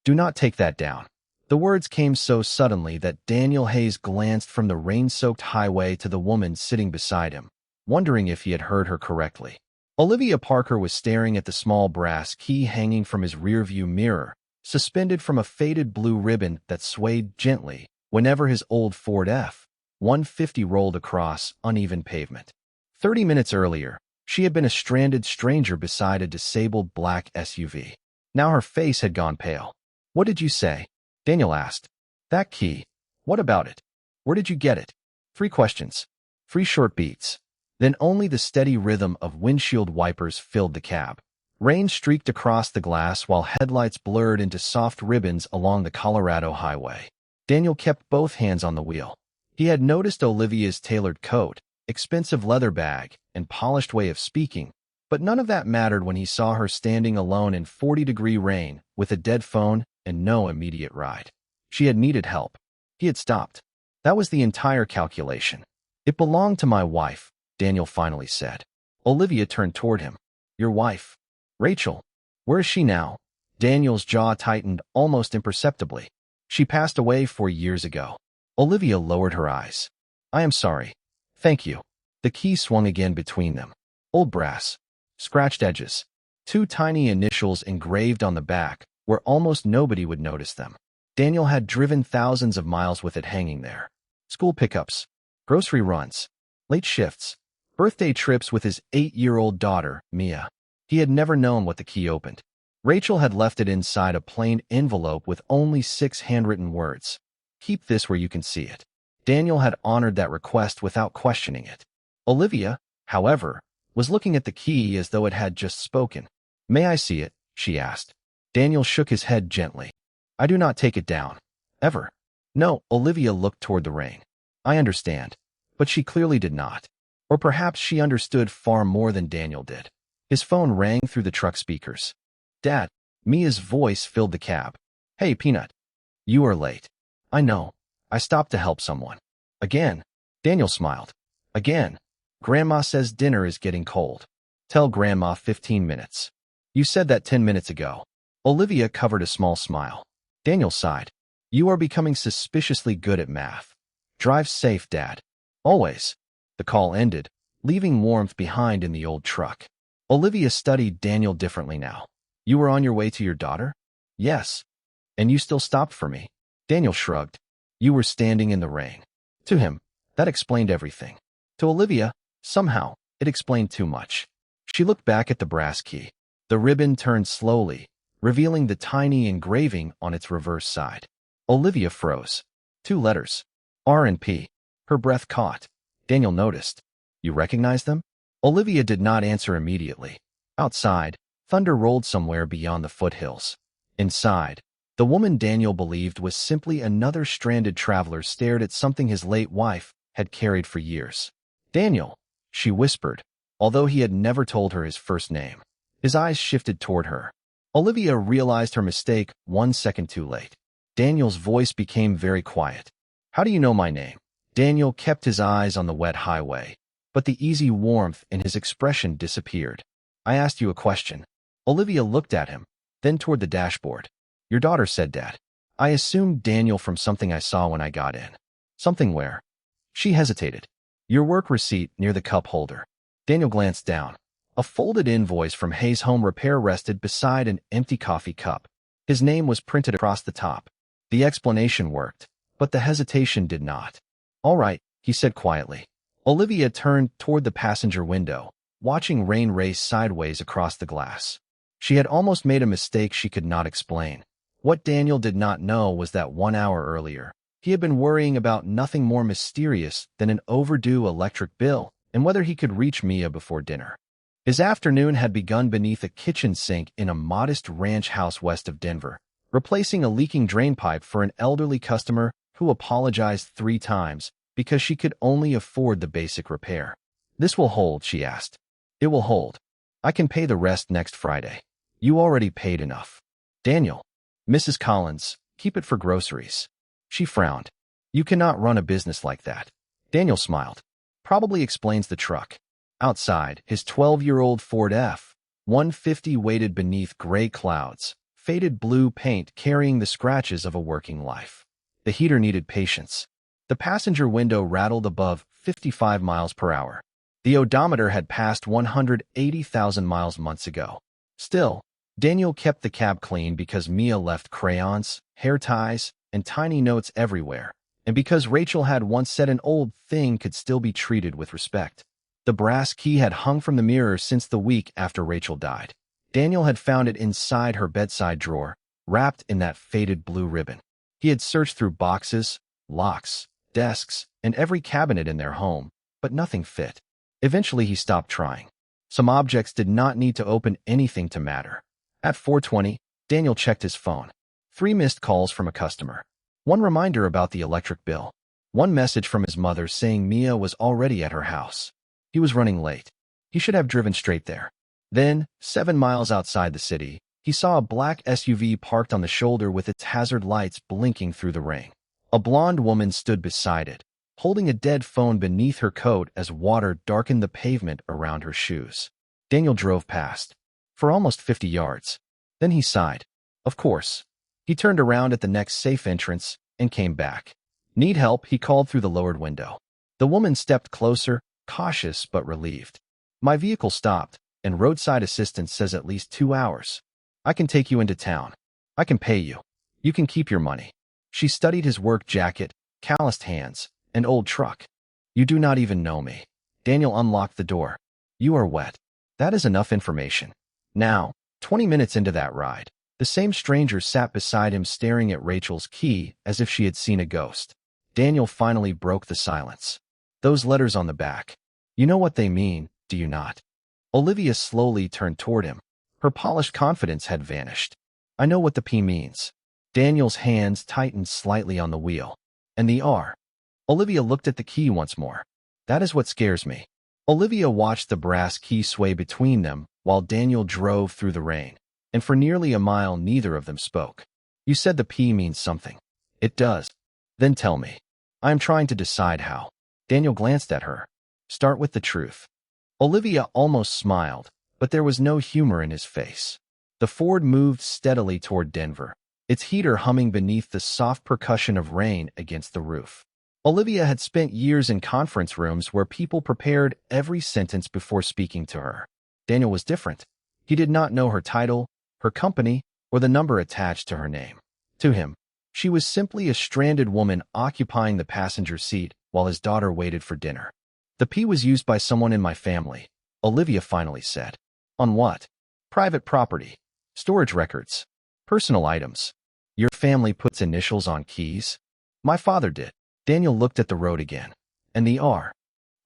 Do not take that down. The words came so suddenly that Daniel Hayes glanced from the rain-soaked highway to the woman sitting beside him, wondering if he had heard her correctly. Olivia Parker was staring at the small brass key hanging from his rearview mirror, suspended from a faded blue ribbon that swayed gently whenever his old Ford F-150 rolled across uneven pavement. 30 minutes earlier, she had been a stranded stranger beside a disabled black SUV. Now her face had gone pale. "What did you say?" Daniel asked. "That key. What about it? Where did you get it?" 3 questions. 3 short beats. Then only the steady rhythm of windshield wipers filled the cab. Rain streaked across the glass while headlights blurred into soft ribbons along the Colorado highway. Daniel kept both hands on the wheel. He had noticed Olivia's tailored coat, expensive leather bag, and polished way of speaking, but none of that mattered when he saw her standing alone in 40-degree rain with a dead phone and no immediate ride. She had needed help. He had stopped. That was the entire calculation. "It belonged to my wife," Daniel finally said. Olivia turned toward him. "Your wife? Rachel? Where is she now?" Daniel's jaw tightened almost imperceptibly. "She passed away 4 years ago." Olivia lowered her eyes. "I am sorry. Thank you." The key swung again between them. Old brass. Scratched edges. 2 tiny initials engraved on the back, where almost nobody would notice them. Daniel had driven thousands of miles with it hanging there. School pickups, grocery runs, late shifts, birthday trips with his 8-year-old daughter, Mia. He had never known what the key opened. Rachel had left it inside a plain envelope with only 6 handwritten words. "Keep this where you can see it." Daniel had honored that request without questioning it. Olivia, however, was looking at the key as though it had just spoken. "May I see it?" she asked. Daniel shook his head gently. "I do not take it down. Ever." "No." Olivia looked toward the rain. "I understand." But she clearly did not. Or perhaps she understood far more than Daniel did. His phone rang through the truck speakers. "Dad." Mia's voice filled the cab. "Hey, Peanut. You are late." "I know. I stopped to help someone." "Again?" Daniel smiled. "Again. Grandma says dinner is getting cold." "Tell Grandma 15 minutes. You said that 10 minutes ago." Olivia covered a small smile. Daniel sighed. "You are becoming suspiciously good at math. Drive safe, Dad. Always." The call ended, leaving warmth behind in the old truck. Olivia studied Daniel differently now. "You were on your way to your daughter?" "Yes." "And you still stopped for me?" Daniel shrugged. "You were standing in the rain." To him, that explained everything. To Olivia, somehow, it explained too much. She looked back at the brass key. The ribbon turned slowly, revealing the tiny engraving on its reverse side. Olivia froze. 2 letters. R and P. Her breath caught. Daniel noticed. "You recognize them?" Olivia did not answer immediately. Outside, thunder rolled somewhere beyond the foothills. Inside, the woman Daniel believed was simply another stranded traveler stared at something his late wife had carried for years. "Daniel," she whispered, although he had never told her his first name. His eyes shifted toward her. Olivia realized her mistake 1 second too late. Daniel's voice became very quiet. "How do you know my name?" Daniel kept his eyes on the wet highway, but the easy warmth in his expression disappeared. "I asked you a question." Olivia looked at him, then toward the dashboard. "Your daughter said Dad." "I assumed Daniel from something I saw when I got in." "Something where?" She hesitated. "Your work receipt near the cup holder." Daniel glanced down. A folded invoice from Hayes Home Repair rested beside an empty coffee cup. His name was printed across the top. The explanation worked, but the hesitation did not. "All right," he said quietly. Olivia turned toward the passenger window, watching rain race sideways across the glass. She had almost made a mistake she could not explain. What Daniel did not know was that 1 hour earlier, he had been worrying about nothing more mysterious than an overdue electric bill and whether he could reach Mia before dinner. His afternoon had begun beneath a kitchen sink in a modest ranch house west of Denver, replacing a leaking drain pipe for an elderly customer who apologized 3 times because she could only afford the basic repair. "This will hold," she asked. "It will hold. I can pay the rest next Friday." "You already paid enough." "Daniel." "Mrs. Collins, keep it for groceries." She frowned. "You cannot run a business like that." Daniel smiled. "Probably explains the truck." Outside, his 12-year-old Ford F-150 waited beneath gray clouds, faded blue paint carrying the scratches of a working life. The heater needed patience. The passenger window rattled above 55 miles per hour. The odometer had passed 180,000 miles months ago. Still, Daniel kept the cab clean because Mia left crayons, hair ties, and tiny notes everywhere, and because Rachel had once said an old thing could still be treated with respect. The brass key had hung from the mirror since the week after Rachel died. Daniel had found it inside her bedside drawer, wrapped in that faded blue ribbon. He had searched through boxes, locks, desks, and every cabinet in their home, but nothing fit. Eventually, he stopped trying. Some objects did not need to open anything to matter. At 4:20, Daniel checked his phone. 3 missed calls from a customer. 1 reminder about the electric bill. 1 message from his mother saying Mia was already at her house. He was running late. He should have driven straight there. Then, 7 miles outside the city, he saw a black SUV parked on the shoulder with its hazard lights blinking through the rain. A blonde woman stood beside it, holding a dead phone beneath her coat as water darkened the pavement around her shoes. Daniel drove past, for almost 50 yards. Then he sighed. Of course. He turned around at the next safe entrance and came back. Need help? He called through the lowered window. The woman stepped closer, cautious but relieved. My vehicle stopped, and roadside assistance says at least 2 hours. I can take you into town. I can pay you. You can keep your money. She studied his work jacket, calloused hands, and old truck. You do not even know me. Daniel unlocked the door. You are wet. That is enough information. Now, 20 minutes into that ride, the same stranger sat beside him staring at Rachel's key as if she had seen a ghost. Daniel finally broke the silence. Those letters on the back. You know what they mean, do you not? Olivia slowly turned toward him. Her polished confidence had vanished. I know what the P means. Daniel's hands tightened slightly on the wheel. And the R. Olivia looked at the key once more. That is what scares me. Olivia watched the brass key sway between them while Daniel drove through the rain, and for nearly a mile neither of them spoke. You said the P means something. It does. Then tell me. I am trying to decide how. Daniel glanced at her. Start with the truth. Olivia almost smiled, but there was no humor in his face. The Ford moved steadily toward Denver, its heater humming beneath the soft percussion of rain against the roof. Olivia had spent years in conference rooms where people prepared every sentence before speaking to her. Daniel was different. He did not know her title, her company, or the number attached to her name. To him, she was simply a stranded woman occupying the passenger seat while his daughter waited for dinner. The P was used by someone in my family, Olivia finally said. On what? Private property, storage records, personal items. Your family puts initials on keys? My father did. Daniel looked at the road again. And the R.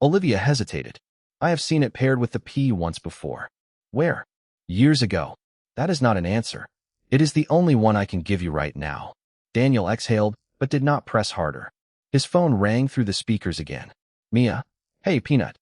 Olivia hesitated. I have seen it paired with the P once before. Where? Years ago. That is not an answer. It is the only one I can give you right now. Daniel exhaled, but did not press harder. His phone rang through the speakers again. Mia? Hey, Peanut.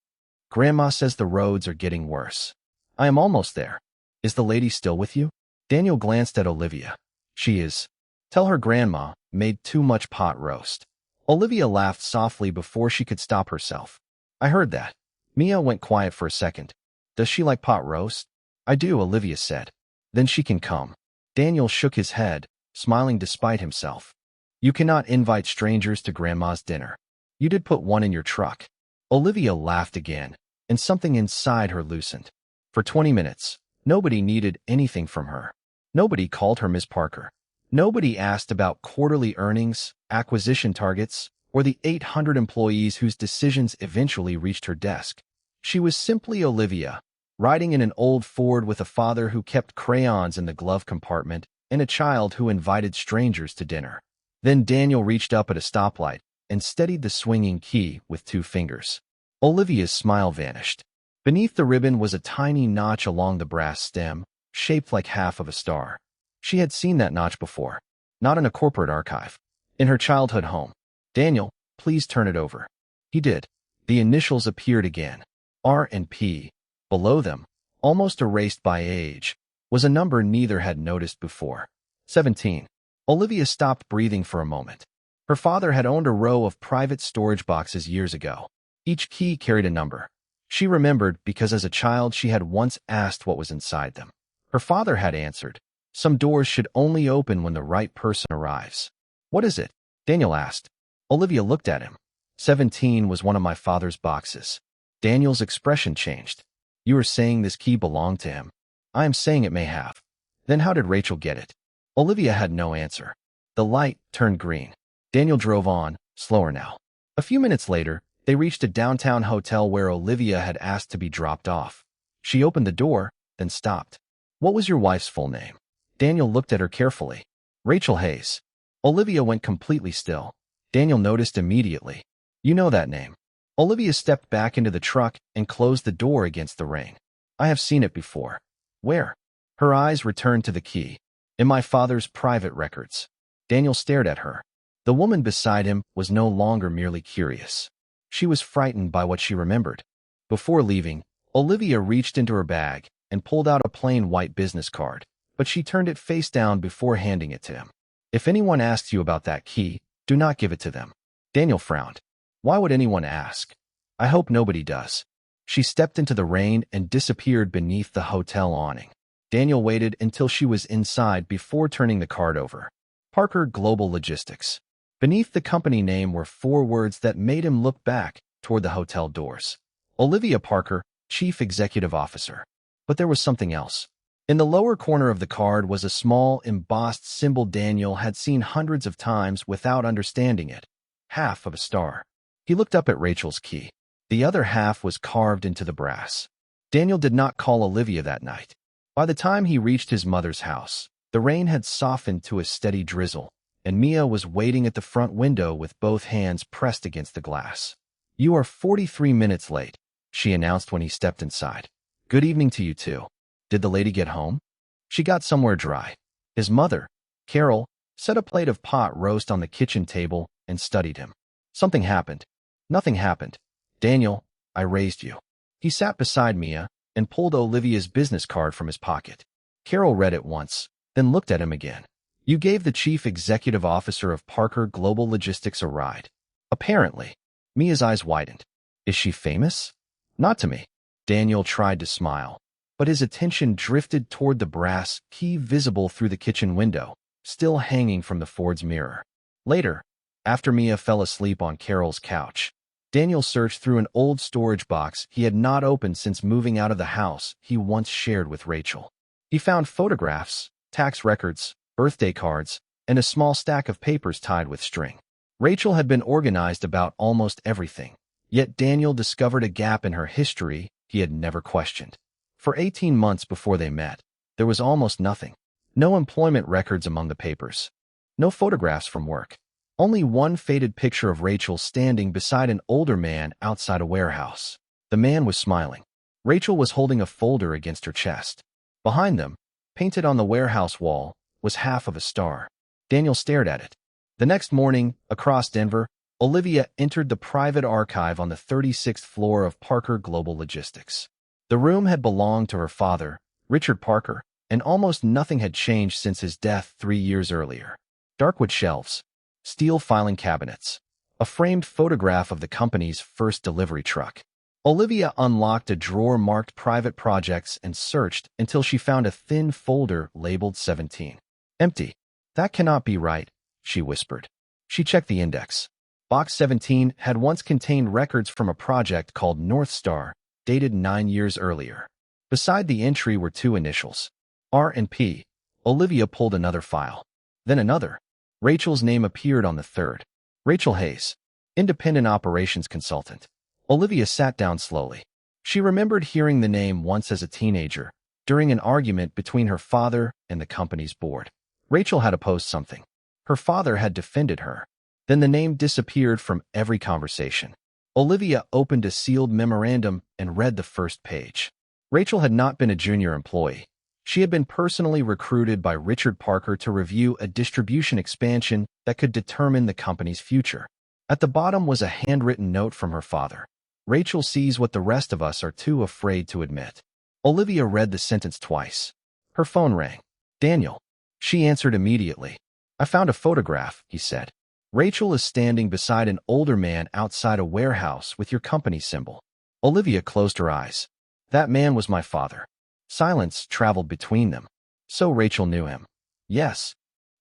Grandma says the roads are getting worse. I am almost there. Is the lady still with you? Daniel glanced at Olivia. She is. Tell her grandma made too much pot roast. Olivia laughed softly before she could stop herself. I heard that. Mia went quiet for a second. Does she like pot roast? I do, Olivia said. Then she can come. Daniel shook his head, smiling despite himself. You cannot invite strangers to Grandma's dinner. You did put one in your truck. Olivia laughed again, and something inside her loosened. For 20 minutes, nobody needed anything from her. Nobody called her Miss Parker. Nobody asked about quarterly earnings, acquisition targets, or the 800 employees whose decisions eventually reached her desk. She was simply Olivia, riding in an old Ford with a father who kept crayons in the glove compartment and a child who invited strangers to dinner. Then Daniel reached up at a stoplight and steadied the swinging key with 2 fingers. Olivia's smile vanished. Beneath the ribbon was a tiny notch along the brass stem, shaped like half of a star. She had seen that notch before, not in a corporate archive, in her childhood home. Daniel, please turn it over. He did. The initials appeared again, R and P. Below them, almost erased by age, was a number neither had noticed before. 17. Olivia stopped breathing for a moment. Her father had owned a row of private storage boxes years ago. Each key carried a number. She remembered because as a child she had once asked what was inside them. Her father had answered, Some doors should only open when the right person arrives. What is it? Daniel asked. Olivia looked at him. 17 was one of my father's boxes. Daniel's expression changed. You are saying this key belonged to him. I am saying it may have. Then how did Rachel get it? Olivia had no answer. The light turned green. Daniel drove on, slower now. A few minutes later, they reached a downtown hotel where Olivia had asked to be dropped off. She opened the door, then stopped. What was your wife's full name? Daniel looked at her carefully. Rachel Hayes. Olivia went completely still. Daniel noticed immediately. You know that name. Olivia stepped back into the truck and closed the door against the rain. I have seen it before. Where? Her eyes returned to the key. In my father's private records. Daniel stared at her. The woman beside him was no longer merely curious. She was frightened by what she remembered. Before leaving, Olivia reached into her bag and pulled out a plain white business card, but she turned it face down before handing it to him. If anyone asks you about that key, do not give it to them. Daniel frowned. Why would anyone ask? I hope nobody does. She stepped into the rain and disappeared beneath the hotel awning. Daniel waited until she was inside before turning the card over. Parker Global Logistics. Beneath the company name were 4 words that made him look back toward the hotel doors. Olivia Parker, Chief Executive Officer. But there was something else. In the lower corner of the card was a small, embossed symbol Daniel had seen hundreds of times without understanding it. Half of a star. He looked up at Rachel's key. The other half was carved into the brass. Daniel did not call Olivia that night. By the time he reached his mother's house, the rain had softened to a steady drizzle, and Mia was waiting at the front window with both hands pressed against the glass. You are 43 minutes late, she announced when he stepped inside. Good evening to you too. Did the lady get home? She got somewhere dry. His mother, Carol, set a plate of pot roast on the kitchen table and studied him. Something happened. Nothing happened. Daniel, I raised you. He sat beside Mia and pulled Olivia's business card from his pocket. Carol read it once, then looked at him again. You gave the chief executive officer of Parker Global Logistics a ride. Apparently. Mia's eyes widened. Is she famous? Not to me. Daniel tried to smile, but his attention drifted toward the brass key visible through the kitchen window, still hanging from the Ford's mirror. Later, after Mia fell asleep on Carol's couch, Daniel searched through an old storage box he had not opened since moving out of the house he once shared with Rachel. He found photographs, tax records, birthday cards, and a small stack of papers tied with string. Rachel had been organized about almost everything, yet Daniel discovered a gap in her history he had never questioned. For 18 months before they met, there was almost nothing. No employment records among the papers. No photographs from work. Only one faded picture of Rachel standing beside an older man outside a warehouse. The man was smiling. Rachel was holding a folder against her chest. Behind them, painted on the warehouse wall, was half of a star. Daniel stared at it. The next morning, across Denver, Olivia entered the private archive on the 36th floor of Parker Global Logistics. The room had belonged to her father, Richard Parker, and almost nothing had changed since his death 3 years earlier. Darkwood shelves, steel filing cabinets, a framed photograph of the company's first delivery truck. Olivia unlocked a drawer marked Private Projects and searched until she found a thin folder labeled 17. Empty. That cannot be right, she whispered. She checked the index. Box 17 had once contained records from a project called North Star, dated 9 years earlier. Beside the entry were 2 initials, R and P. Olivia pulled another file. Then another. Rachel's name appeared on the 3rd. Rachel Hayes, independent operations consultant. Olivia sat down slowly. She remembered hearing the name once as a teenager, during an argument between her father and the company's board. Rachel had opposed something. Her father had defended her. Then the name disappeared from every conversation. Olivia opened a sealed memorandum and read the first page. Rachel had not been a junior employee. She had been personally recruited by Richard Parker to review a distribution expansion that could determine the company's future. At the bottom was a handwritten note from her father. Rachel sees what the rest of us are too afraid to admit. Olivia read the sentence twice. Her phone rang. Daniel. She answered immediately. I found a photograph, he said. Rachel is standing beside an older man outside a warehouse with your company symbol. Olivia closed her eyes. That man was my father. Silence traveled between them. So Rachel knew him. Yes.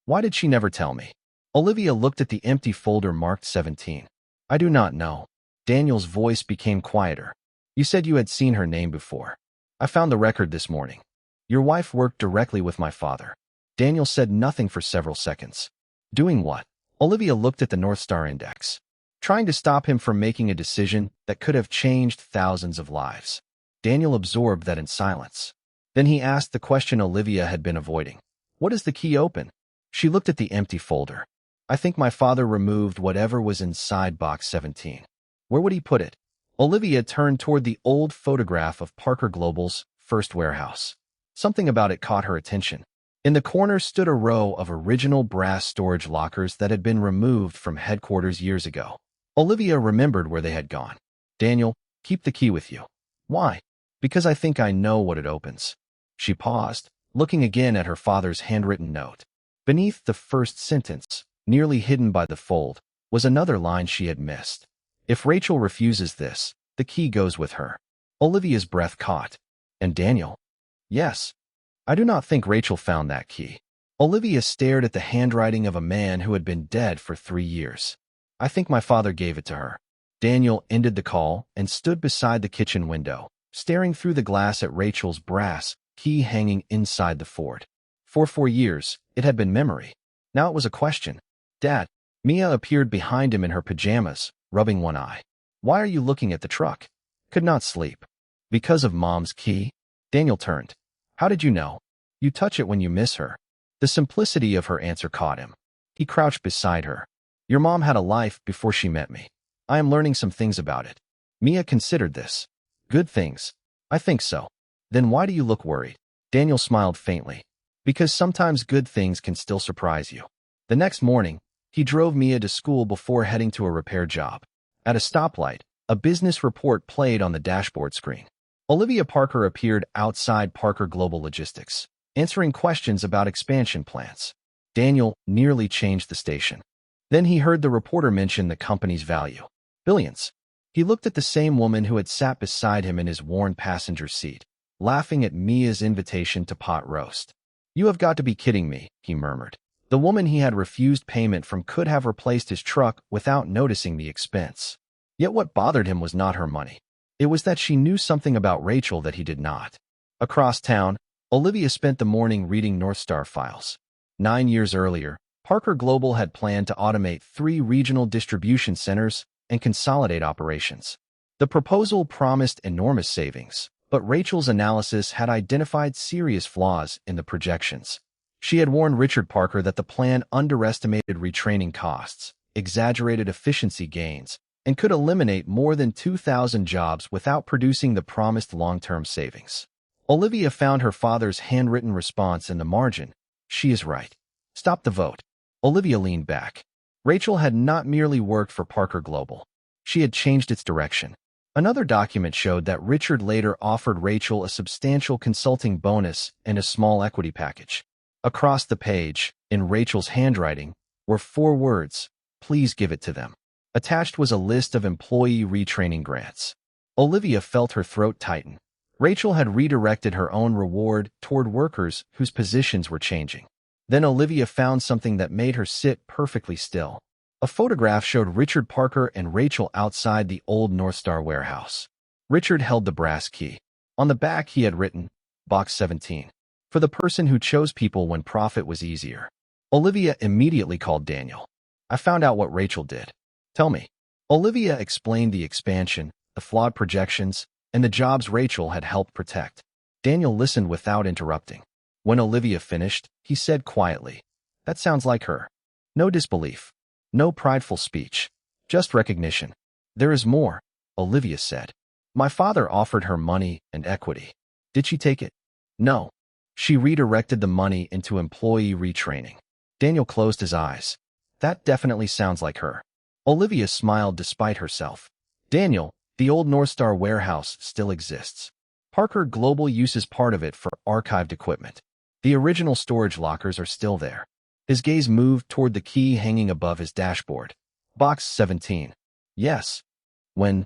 Why did she never tell me? Olivia looked at the empty folder marked 17. I do not know. Daniel's voice became quieter. You said you had seen her name before. I found the record this morning. Your wife worked directly with my father. Daniel said nothing for several seconds. Doing what? Olivia looked at the North Star Index, trying to stop him from making a decision that could have changed thousands of lives. Daniel absorbed that in silence. Then he asked the question Olivia had been avoiding. What does the key open? She looked at the empty folder. I think my father removed whatever was inside box 17. Where would he put it? Olivia turned toward the old photograph of Parker Global's first warehouse. Something about it caught her attention. In the corner stood a row of original brass storage lockers that had been removed from headquarters years ago. Olivia remembered where they had gone. Daniel, keep the key with you. Why? Because I think I know what it opens. She paused, looking again at her father's handwritten note. Beneath the first sentence, nearly hidden by the fold, was another line she had missed. If Rachel refuses this, the key goes with her. Olivia's breath caught. And Daniel? Yes. I do not think Rachel found that key. Olivia stared at the handwriting of a man who had been dead for 3 years. I think my father gave it to her. Daniel ended the call and stood beside the kitchen window, staring through the glass at Rachel's brass key hanging inside the Ford. For 4 years, it had been memory. Now it was a question. Dad. Mia appeared behind him in her pajamas, rubbing one eye. Why are you looking at the truck? Could not sleep. Because of Mom's key? Daniel turned. How did you know? You touch it when you miss her. The simplicity of her answer caught him. He crouched beside her. Your mom had a life before she met me. I am learning some things about it. Mia considered this. Good things. I think so. Then why do you look worried? Daniel smiled faintly. Because sometimes good things can still surprise you. The next morning, he drove Mia to school before heading to a repair job. At a stoplight, a business report played on the dashboard screen. Olivia Parker appeared outside Parker Global Logistics, answering questions about expansion plans. Daniel nearly changed the station. Then he heard the reporter mention the company's value. Billions. He looked at the same woman who had sat beside him in his worn passenger seat, laughing at Mia's invitation to pot roast. You have got to be kidding me, he murmured. The woman he had refused payment from could have replaced his truck without noticing the expense. Yet what bothered him was not her money. It was that she knew something about Rachel that he did not. Across town, Olivia spent the morning reading North Star files. 9 years earlier, Parker Global had planned to automate 3 regional distribution centers and consolidate operations. The proposal promised enormous savings, but Rachel's analysis had identified serious flaws in the projections. She had warned Richard Parker that the plan underestimated retraining costs, exaggerated efficiency gains, and could eliminate more than 2,000 jobs without producing the promised long-term savings. Olivia found her father's handwritten response in the margin. She is right. Stop the vote. Olivia leaned back. Rachel had not merely worked for Parker Global. She had changed its direction. Another document showed that Richard later offered Rachel a substantial consulting bonus and a small equity package. Across the page, in Rachel's handwriting, were 4 words, please give it to them. Attached was a list of employee retraining grants. Olivia felt her throat tighten. Rachel had redirected her own reward toward workers whose positions were changing. Then Olivia found something that made her sit perfectly still. A photograph showed Richard Parker and Rachel outside the old North Star warehouse. Richard held the brass key. On the back he had written, Box 17. For the person who chose people when profit was easier. Olivia immediately called Daniel. I found out what Rachel did. Tell me. Olivia explained the expansion, the flawed projections, and the jobs Rachel had helped protect. Daniel listened without interrupting. When Olivia finished, he said quietly, that sounds like her. No disbelief. No prideful speech. Just recognition. There is more, Olivia said. My father offered her money and equity. Did she take it? No. She redirected the money into employee retraining. Daniel closed his eyes. That definitely sounds like her. Olivia smiled despite herself. Daniel, the old North Star warehouse still exists. Parker Global uses part of it for archived equipment. The original storage lockers are still there. His gaze moved toward the key hanging above his dashboard. Box 17. Yes. When?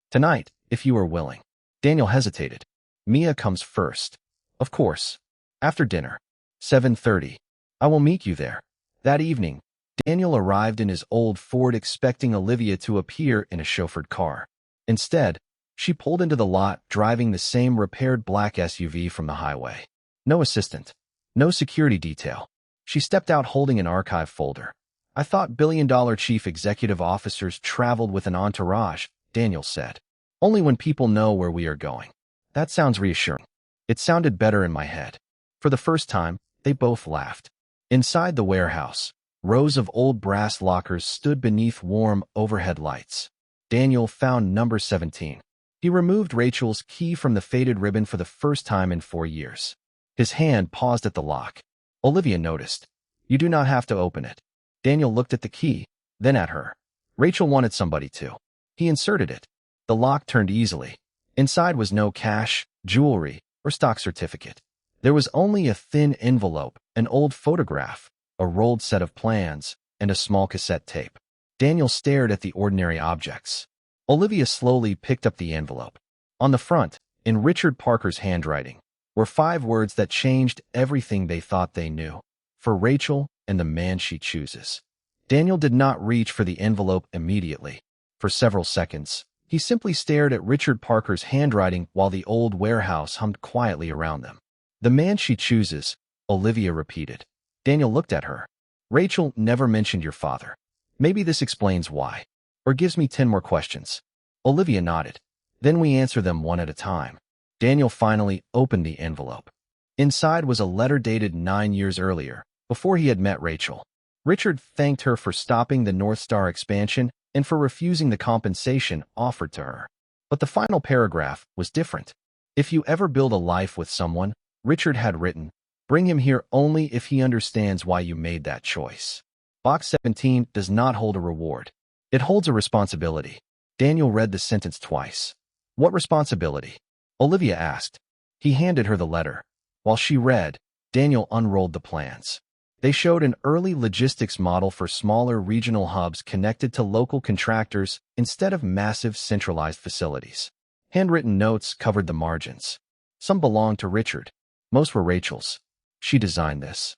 Tonight, if you are willing. Daniel hesitated. Mia comes first. Of course. After dinner. 7:30. I will meet you there. That evening, Daniel arrived in his old Ford expecting Olivia to appear in a chauffeured car. Instead, she pulled into the lot driving the same repaired black SUV from the highway. No assistant. No security detail. She stepped out holding an archive folder. I thought billion-dollar chief executive officers traveled with an entourage, Daniel said. Only when people know where we are going. That sounds reassuring. It sounded better in my head. For the first time, they both laughed. Inside the warehouse, rows of old brass lockers stood beneath warm overhead lights. Daniel found number 17. He removed Rachel's key from the faded ribbon for the first time in 4 years. His hand paused at the lock. Olivia noticed. You do not have to open it. Daniel looked at the key, then at her. Rachel wanted somebody to. He inserted it. The lock turned easily. Inside was no cash, jewelry, or stock certificate. There was only a thin envelope, an old photograph, a rolled set of plans, and a small cassette tape. Daniel stared at the ordinary objects. Olivia slowly picked up the envelope. On the front, in Richard Parker's handwriting, were 5 words that changed everything they thought they knew. For Rachel and the man she chooses. Daniel did not reach for the envelope immediately. For several seconds, he simply stared at Richard Parker's handwriting while the old warehouse hummed quietly around them. The man she chooses, Olivia repeated. Daniel looked at her. Rachel never mentioned your father. Maybe this explains why. Or gives me 10 more questions. Olivia nodded. Then we answer them one at a time. Daniel finally opened the envelope. Inside was a letter dated 9 years earlier, before he had met Rachel. Richard thanked her for stopping the North Star expansion and for refusing the compensation offered to her. But the final paragraph was different. If you ever build a life with someone, Richard had written, bring him here only if he understands why you made that choice. Box 17 does not hold a reward. It holds a responsibility. Daniel read the sentence twice. What responsibility? Olivia asked. He handed her the letter. While she read, Daniel unrolled the plans. They showed an early logistics model for smaller regional hubs connected to local contractors instead of massive centralized facilities. Handwritten notes covered the margins. Some belonged to Richard. Most were Rachel's. She designed this.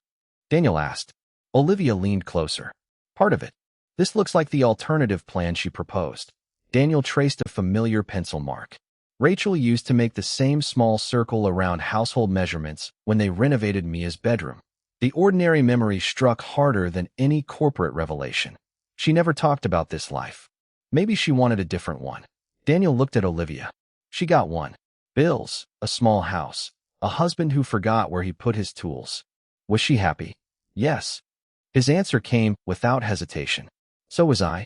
Daniel asked. Olivia leaned closer. Part of it. This looks like the alternative plan she proposed. Daniel traced a familiar pencil mark. Rachel used to make the same small circle around household measurements when they renovated Mia's bedroom. The ordinary memory struck harder than any corporate revelation. She never talked about this life. Maybe she wanted a different one. Daniel looked at Olivia. She got one. Bills, a small house, a husband who forgot where he put his tools. Was she happy? Yes. His answer came without hesitation. So was I.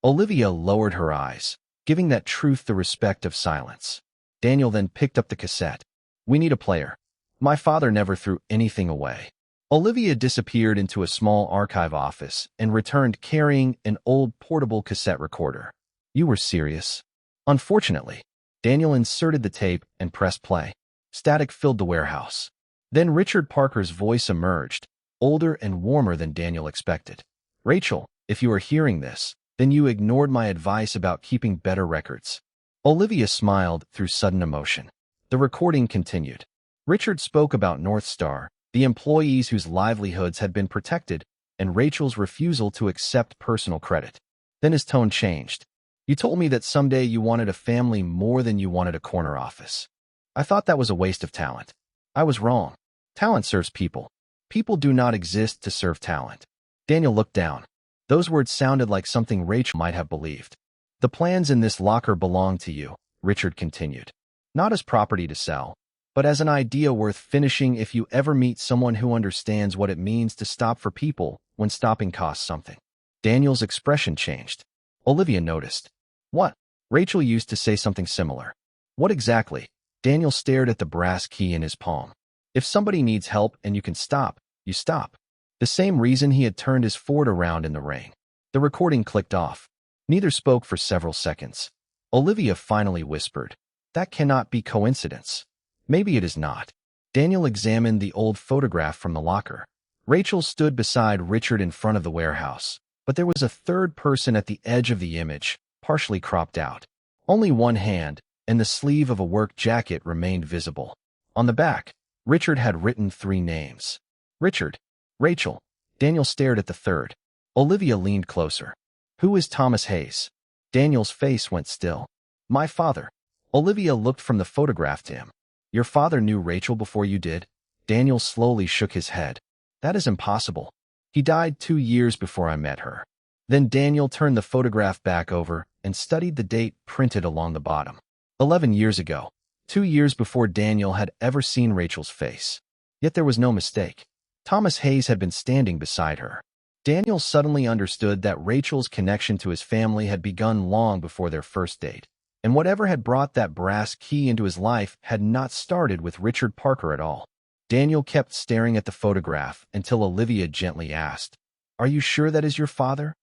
Olivia lowered her eyes, giving that truth the respect of silence. Daniel then picked up the cassette. We need a player. My father never threw anything away. Olivia disappeared into a small archive office and returned carrying an old portable cassette recorder. You were serious? Unfortunately. Daniel inserted the tape and pressed play. Static filled the warehouse. Then Richard Parker's voice emerged, older and warmer than Daniel expected. Rachel, if you are hearing this, then you ignored my advice about keeping better records. Olivia smiled through sudden emotion. The recording continued. Richard spoke about North Star, the employees whose livelihoods had been protected, and Rachel's refusal to accept personal credit. Then his tone changed. You told me that someday you wanted a family more than you wanted a corner office. I thought that was a waste of talent. I was wrong. Talent serves people. People do not exist to serve talent. Daniel looked down. Those words sounded like something Rachel might have believed. The plans in this locker belong to you, Richard continued. Not as property to sell, but as an idea worth finishing if you ever meet someone who understands what it means to stop for people when stopping costs something. Daniel's expression changed. Olivia noticed. What? Rachel used to say something similar. What exactly? Daniel stared at the brass key in his palm. If somebody needs help and you can stop, you stop. The same reason he had turned his Ford around in the rain. The recording clicked off. Neither spoke for several seconds. Olivia finally whispered, That cannot be coincidence. Maybe it is not. Daniel examined the old photograph from the locker. Rachel stood beside Richard in front of the warehouse, but there was a third person at the edge of the image, partially cropped out. Only one hand, and the sleeve of a work jacket remained visible. On the back, Richard had written 3 names. Richard. Rachel. Daniel stared at the third. Olivia leaned closer. Who is Thomas Hayes? Daniel's face went still. My father. Olivia looked from the photograph to him. Your father knew Rachel before you did? Daniel slowly shook his head. That is impossible. He died 2 years before I met her. Then Daniel turned the photograph back over and studied the date printed along the bottom. 11 years ago. 2 years before Daniel had ever seen Rachel's face. Yet there was no mistake. Thomas Hayes had been standing beside her. Daniel suddenly understood that Rachel's connection to his family had begun long before their first date, and whatever had brought that brass key into his life had not started with Richard Parker at all. Daniel kept staring at the photograph until Olivia gently asked, Are you sure that is your father?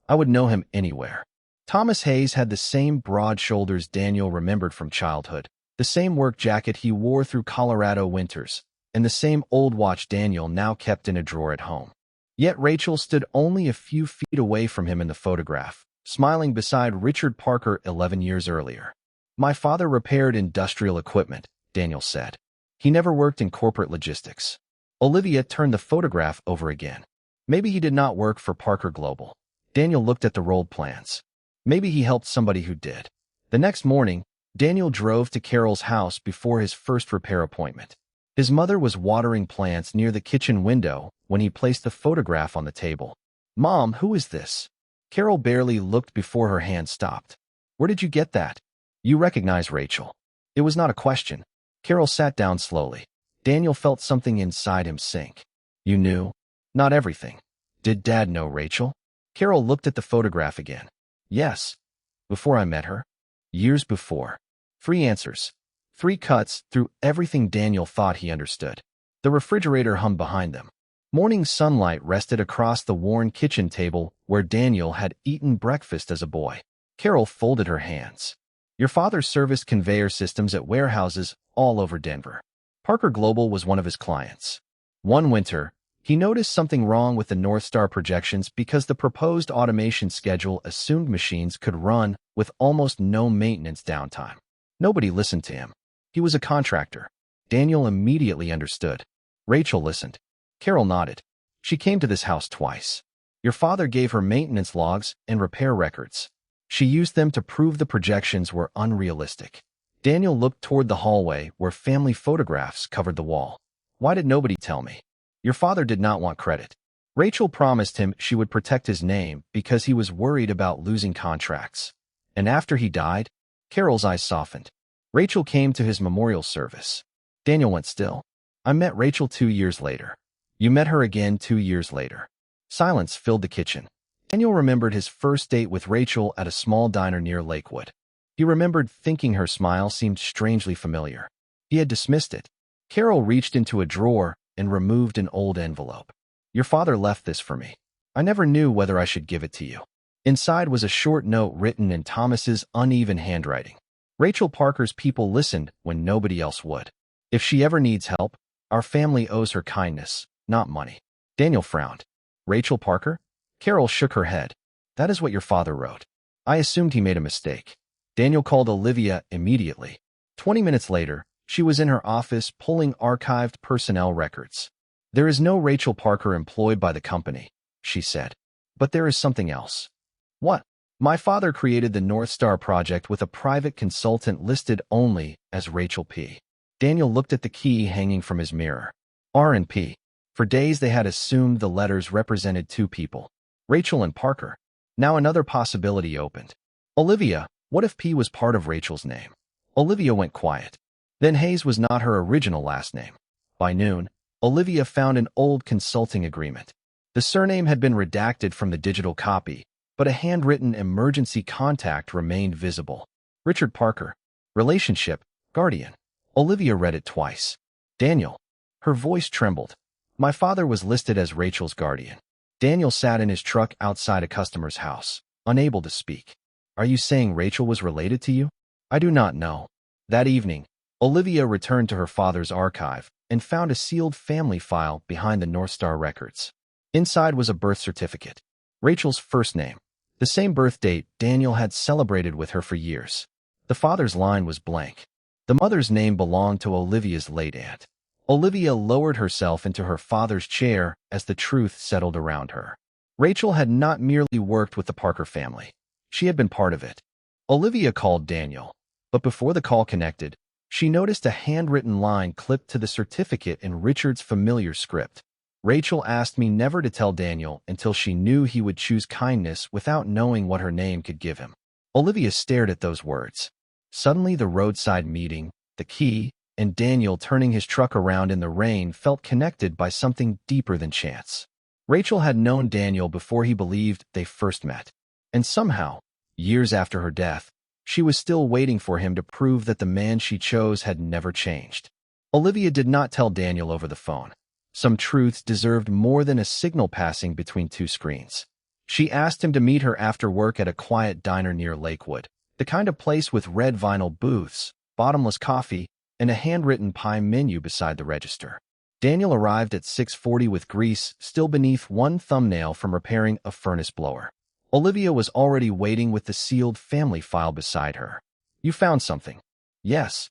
I would know him anywhere. Thomas Hayes had the same broad shoulders Daniel remembered from childhood, the same work jacket he wore through Colorado winters, and the same old watch Daniel now kept in a drawer at home. Yet Rachel stood only a few feet away from him in the photograph, smiling beside Richard Parker 11 years earlier. My father repaired industrial equipment, Daniel said. He never worked in corporate logistics. Olivia turned the photograph over again. Maybe he did not work for Parker Global. Daniel looked at the rolled plans. Maybe he helped somebody who did. The next morning, Daniel drove to Carol's house before his first repair appointment. His mother was watering plants near the kitchen window when he placed the photograph on the table. Mom, who is this? Carol barely looked before her hand stopped. Where did you get that? You recognize Rachel. It was not a question. Carol sat down slowly. Daniel felt something inside him sink. You knew? Not everything. Did Dad know Rachel? Carol looked at the photograph again. Yes. Before I met her? Years before. 3 answers. 3 cuts through everything Daniel thought he understood. The refrigerator hummed behind them. Morning sunlight rested across the worn kitchen table where Daniel had eaten breakfast as a boy. Carol folded her hands. Your father serviced conveyor systems at warehouses all over Denver. Parker Global was one of his clients. One winter, he noticed something wrong with the North Star projections because the proposed automation schedule assumed machines could run with almost no maintenance downtime. Nobody listened to him. He was a contractor. Daniel immediately understood. Rachel listened. Carol nodded. She came to this house twice. Your father gave her maintenance logs and repair records. She used them to prove the projections were unrealistic. Daniel looked toward the hallway where family photographs covered the wall. Why did nobody tell me? Your father did not want credit. Rachel promised him she would protect his name because he was worried about losing contracts. And after he died, Carol's eyes softened. Rachel came to his memorial service. Daniel went still. I met Rachel 2 years later. You met her again 2 years later. Silence filled the kitchen. Daniel remembered his first date with Rachel at a small diner near Lakewood. He remembered thinking her smile seemed strangely familiar. He had dismissed it. Carol reached into a drawer and removed an old envelope. Your father left this for me. I never knew whether I should give it to you. Inside was a short note written in Thomas's uneven handwriting. Rachel Parker's people listened when nobody else would. If she ever needs help, our family owes her kindness, not money. Daniel frowned. Rachel Parker? Carol shook her head. That is what your father wrote. I assumed he made a mistake. Daniel called Olivia immediately. 20 minutes later, she was in her office pulling archived personnel records. There is no Rachel Parker employed by the company, she said. But there is something else. What? My father created the North Star project with a private consultant listed only as Rachel P. Daniel looked at the key hanging from his mirror. R&P. For days they had assumed the letters represented 2 people, Rachel and Parker. Now another possibility opened. Olivia, what if P was part of Rachel's name? Olivia went quiet. Then Hayes was not her original last name. By noon, Olivia found an old consulting agreement. The surname had been redacted from the digital copy, but a handwritten emergency contact remained visible. Richard Parker. Relationship. Guardian. Olivia read it twice. Daniel. Her voice trembled. My father was listed as Rachel's guardian. Daniel sat in his truck outside a customer's house, unable to speak. Are you saying Rachel was related to you? I do not know. That evening, Olivia returned to her father's archive and found a sealed family file behind the North Star records. Inside was a birth certificate. Rachel's first name. The same birth date Daniel had celebrated with her for years. The father's line was blank. The mother's name belonged to Olivia's late aunt. Olivia lowered herself into her father's chair as the truth settled around her. Rachel had not merely worked with the Parker family. She had been part of it. Olivia called Daniel, but before the call connected, she noticed a handwritten line clipped to the certificate in Richard's familiar script. Rachel asked me never to tell Daniel until she knew he would choose kindness without knowing what her name could give him. Olivia stared at those words. Suddenly the roadside meeting, the key, and Daniel turning his truck around in the rain felt connected by something deeper than chance. Rachel had known Daniel before he believed they first met. And somehow, years after her death, she was still waiting for him to prove that the man she chose had never changed. Olivia did not tell Daniel over the phone. Some truths deserved more than a signal passing between two screens. She asked him to meet her after work at a quiet diner near Lakewood, the kind of place with red vinyl booths, bottomless coffee, and a handwritten pie menu beside the register. Daniel arrived at 6:40 with grease still beneath one thumbnail from repairing a furnace blower. Olivia was already waiting with the sealed family file beside her. "You found something?" "Yes."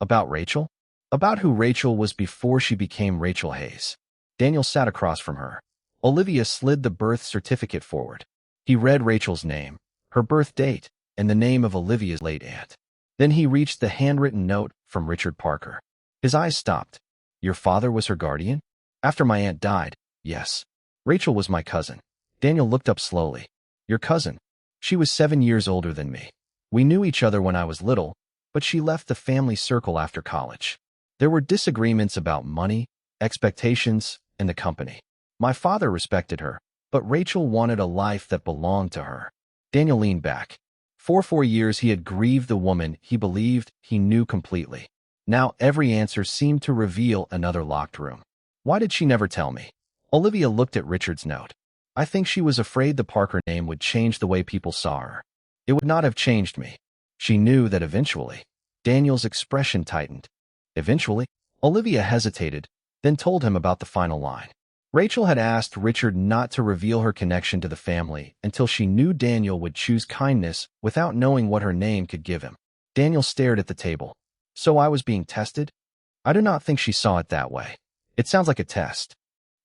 "About Rachel?" "About who Rachel was before she became Rachel Hayes." Daniel sat across from her. Olivia slid the birth certificate forward. He read Rachel's name, her birth date, and the name of Olivia's late aunt. Then he reached the handwritten note from Richard Parker. His eyes stopped. "Your father was her guardian?" "After my aunt died, yes. Rachel was my cousin." Daniel looked up slowly. "Your cousin?" "She was 7 years older than me. We knew each other when I was little, but she left the family circle after college. There were disagreements about money, expectations, and the company. My father respected her, but Rachel wanted a life that belonged to her." Daniel leaned back. For 4 years he had grieved the woman he believed he knew completely. Now every answer seemed to reveal another locked room. "Why did she never tell me?" Olivia looked at Richard's note. "I think she was afraid the Parker name would change the way people saw her." "It would not have changed me." She knew that eventually. Daniel's expression tightened. "Eventually?" Olivia hesitated, then told him about the final line. Rachel had asked Richard not to reveal her connection to the family until she knew Daniel would choose kindness without knowing what her name could give him. Daniel stared at the table. "So I was being tested?" "I do not think she saw it that way. It sounds like a test."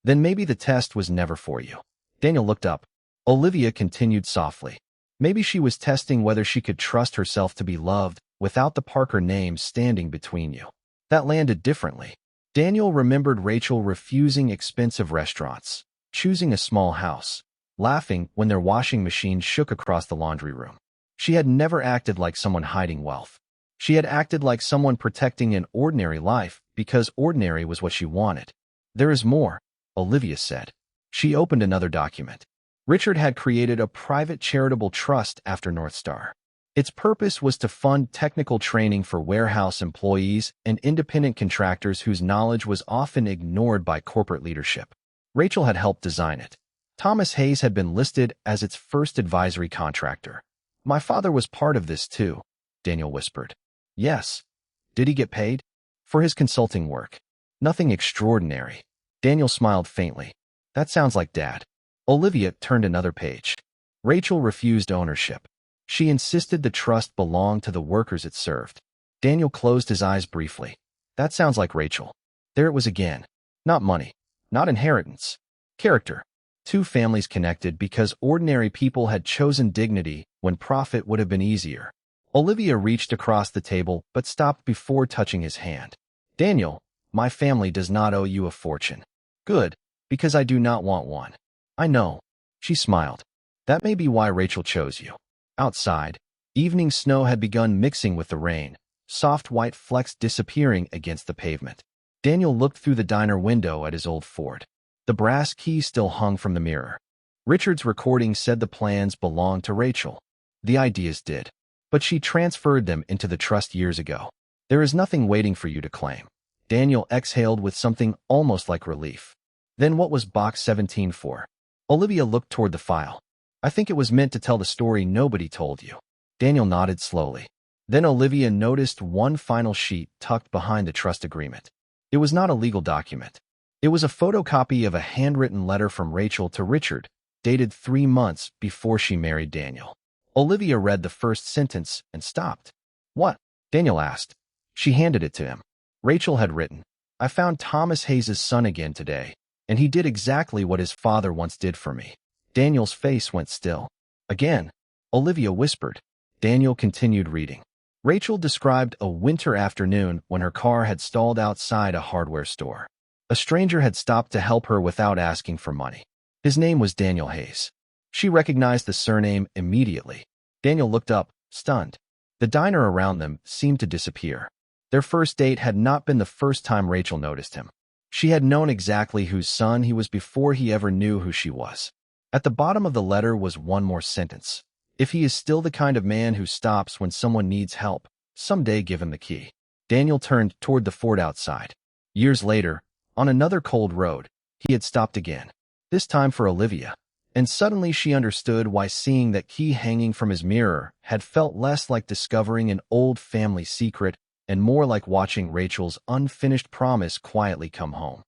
"Then maybe the test was never for you." Daniel looked up. Olivia continued softly. "Maybe she was testing whether she could trust herself to be loved without the Parker name standing between you." That landed differently. Daniel remembered Rachel refusing expensive restaurants, choosing a small house, laughing when their washing machine shook across the laundry room. She had never acted like someone hiding wealth. She had acted like someone protecting an ordinary life because ordinary was what she wanted. "There is more," Olivia said. She opened another document. Richard had created a private charitable trust after North Star. Its purpose was to fund technical training for warehouse employees and independent contractors whose knowledge was often ignored by corporate leadership. Rachel had helped design it. Thomas Hayes had been listed as its first advisory contractor. "My father was part of this too," Daniel whispered. "Yes." "Did he get paid?" "For his consulting work. Nothing extraordinary." Daniel smiled faintly. "That sounds like Dad." Olivia turned another page. Rachel refused ownership. She insisted the trust belonged to the workers it served. Daniel closed his eyes briefly. "That sounds like Rachel." There it was again. Not money. Not inheritance. Character. Two families connected because ordinary people had chosen dignity when profit would have been easier. Olivia reached across the table but stopped before touching his hand. "Daniel, my family does not owe you a fortune." "Good, because I do not want one." "I know." She smiled. "That may be why Rachel chose you." Outside, evening snow had begun mixing with the rain, soft white flecks disappearing against the pavement. Daniel looked through the diner window at his old Ford. The brass key still hung from the mirror. Richard's recording said the plans belonged to Rachel. The ideas did. But she transferred them into the trust years ago. "There is nothing waiting for you to claim." Daniel exhaled with something almost like relief. "Then what was Box 17 for?" Olivia looked toward the file. "I think it was meant to tell the story nobody told you." Daniel nodded slowly. Then Olivia noticed one final sheet tucked behind the trust agreement. It was not a legal document. It was a photocopy of a handwritten letter from Rachel to Richard, dated 3 months before she married Daniel. Olivia read the first sentence and stopped. "What?" Daniel asked. She handed it to him. Rachel had written, I found Thomas Hayes's son again today, and he did exactly what his father once did for me. Daniel's face went still. Again, Olivia whispered. Daniel continued reading. Rachel described a winter afternoon when her car had stalled outside a hardware store. A stranger had stopped to help her without asking for money. His name was Daniel Hayes. She recognized the surname immediately. Daniel looked up, stunned. The diner around them seemed to disappear. Their first date had not been the first time Rachel noticed him. She had known exactly whose son he was before he ever knew who she was. At the bottom of the letter was one more sentence. If he is still the kind of man who stops when someone needs help, someday give him the key. Daniel turned toward the Ford outside. Years later, on another cold road, he had stopped again, this time for Olivia. And suddenly she understood why seeing that key hanging from his mirror had felt less like discovering an old family secret and more like watching Rachel's unfinished promise quietly come home.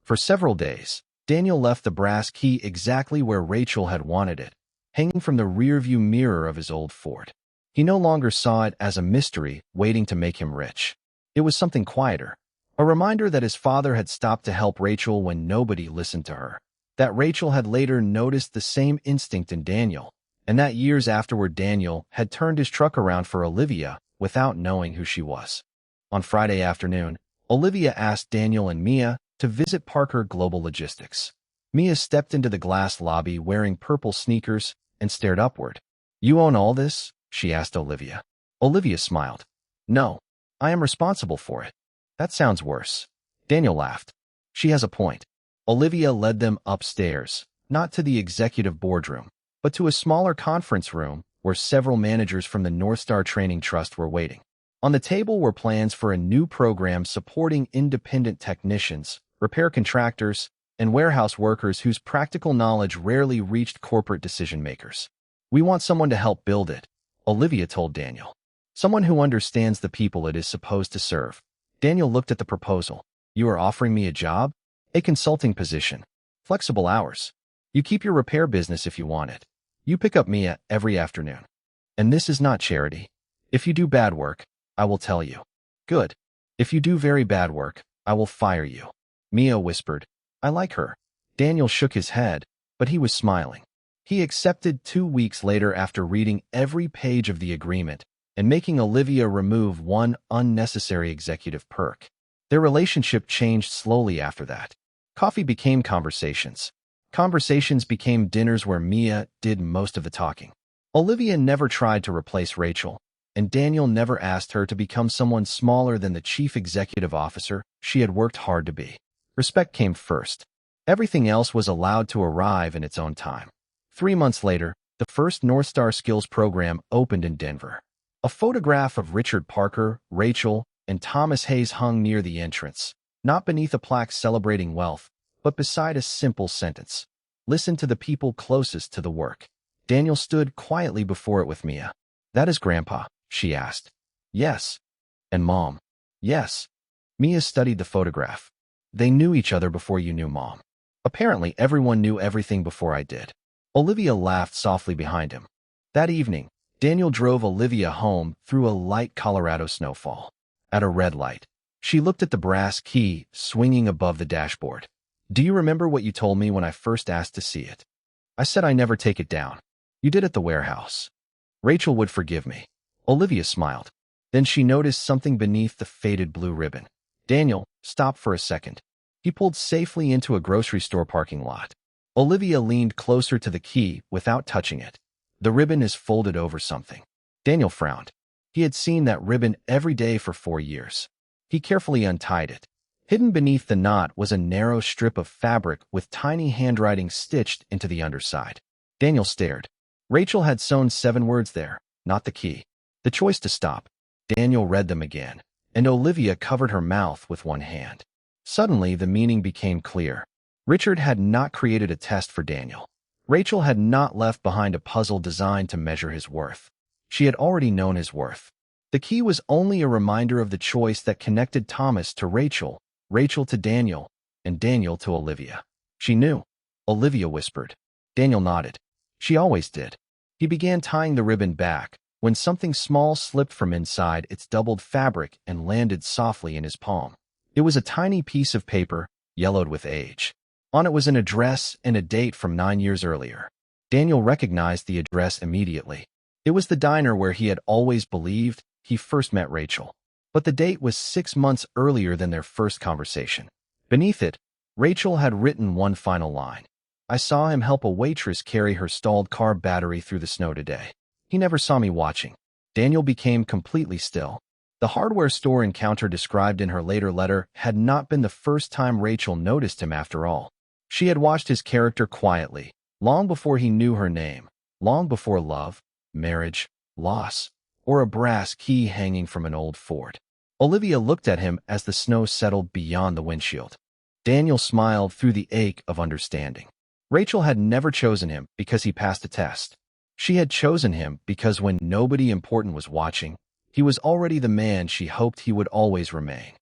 For several days, Daniel left the brass key exactly where Rachel had wanted it, hanging from the rearview mirror of his old Ford. He no longer saw it as a mystery waiting to make him rich. It was something quieter, a reminder that his father had stopped to help Rachel when nobody listened to her, that Rachel had later noticed the same instinct in Daniel, and that years afterward Daniel had turned his truck around for Olivia without knowing who she was. On Friday afternoon, Olivia asked Daniel and Mia to visit Parker Global Logistics. Mia stepped into the glass lobby wearing purple sneakers and stared upward. "You own all this?" she asked Olivia. Olivia smiled. "No, I am responsible for it." "That sounds worse." Daniel laughed. "She has a point." Olivia led them upstairs, not to the executive boardroom, but to a smaller conference room where several managers from the North Star Training Trust were waiting. On the table were plans for a new program supporting independent technicians, repair contractors, and warehouse workers whose practical knowledge rarely reached corporate decision-makers. "We want someone to help build it," Olivia told Daniel. "Someone who understands the people it is supposed to serve." Daniel looked at the proposal. "You are offering me a job? A consulting position. Flexible hours. You keep your repair business if you want it. You pick up Mia every afternoon. And this is not charity. If you do bad work, I will tell you." "Good. If you do very bad work, I will fire you." Mia whispered, "I like her." Daniel shook his head, but he was smiling. He accepted 2 weeks later after reading every page of the agreement and making Olivia remove one unnecessary executive perk. Their relationship changed slowly after that. Coffee became conversations. Conversations became dinners where Mia did most of the talking. Olivia never tried to replace Rachel, and Daniel never asked her to become someone smaller than the chief executive officer she had worked hard to be. Respect came first. Everything else was allowed to arrive in its own time. 3 months later, the first North Star Skills program opened in Denver. A photograph of Richard Parker, Rachel, and Thomas Hayes hung near the entrance, not beneath a plaque celebrating wealth, but beside a simple sentence. "Listen to the people closest to the work." Daniel stood quietly before it with Mia. "That is Grandpa?" she asked. "Yes." "And Mom?" "Yes." Mia studied the photograph. "They knew each other before you knew Mom." "Apparently everyone knew everything before I did." Olivia laughed softly behind him. That evening, Daniel drove Olivia home through a light Colorado snowfall. At a red light, she looked at the brass key swinging above the dashboard. "Do you remember what you told me when I first asked to see it?" "I said I never take it down." "You did at the warehouse." "Rachel would forgive me." Olivia smiled. Then she noticed something beneath the faded blue ribbon. Daniel stopped for a second. He pulled safely into a grocery store parking lot. Olivia leaned closer to the key without touching it. "The ribbon is folded over something." Daniel frowned. He had seen that ribbon every day for 4 years. He carefully untied it. Hidden beneath the knot was a narrow strip of fabric with tiny handwriting stitched into the underside. Daniel stared. Rachel had sewn 7 words there, not the key. The choice to stop. Daniel read them again, and Olivia covered her mouth with one hand. Suddenly, the meaning became clear. Richard had not created a test for Daniel. Rachel had not left behind a puzzle designed to measure his worth. She had already known his worth. The key was only a reminder of the choice that connected Thomas to Rachel, Rachel to Daniel, and Daniel to Olivia. She knew. Olivia whispered. Daniel nodded. She always did. He began tying the ribbon back, when something small slipped from inside its doubled fabric and landed softly in his palm. It was a tiny piece of paper, yellowed with age. On it was an address and a date from 9 years earlier. Daniel recognized the address immediately. It was the diner where he had always believed he first met Rachel. But the date was 6 months earlier than their first conversation. Beneath it, Rachel had written one final line. I saw him help a waitress carry her stalled car battery through the snow today. He never saw me watching. Daniel became completely still. The hardware store encounter described in her later letter had not been the first time Rachel noticed him after all. She had watched his character quietly, long before he knew her name, long before love, marriage, loss, or a brass key hanging from an old fort. Olivia looked at him as the snow settled beyond the windshield. Daniel smiled through the ache of understanding. Rachel had never chosen him because he passed a test. She had chosen him because when nobody important was watching, he was already the man she hoped he would always remain.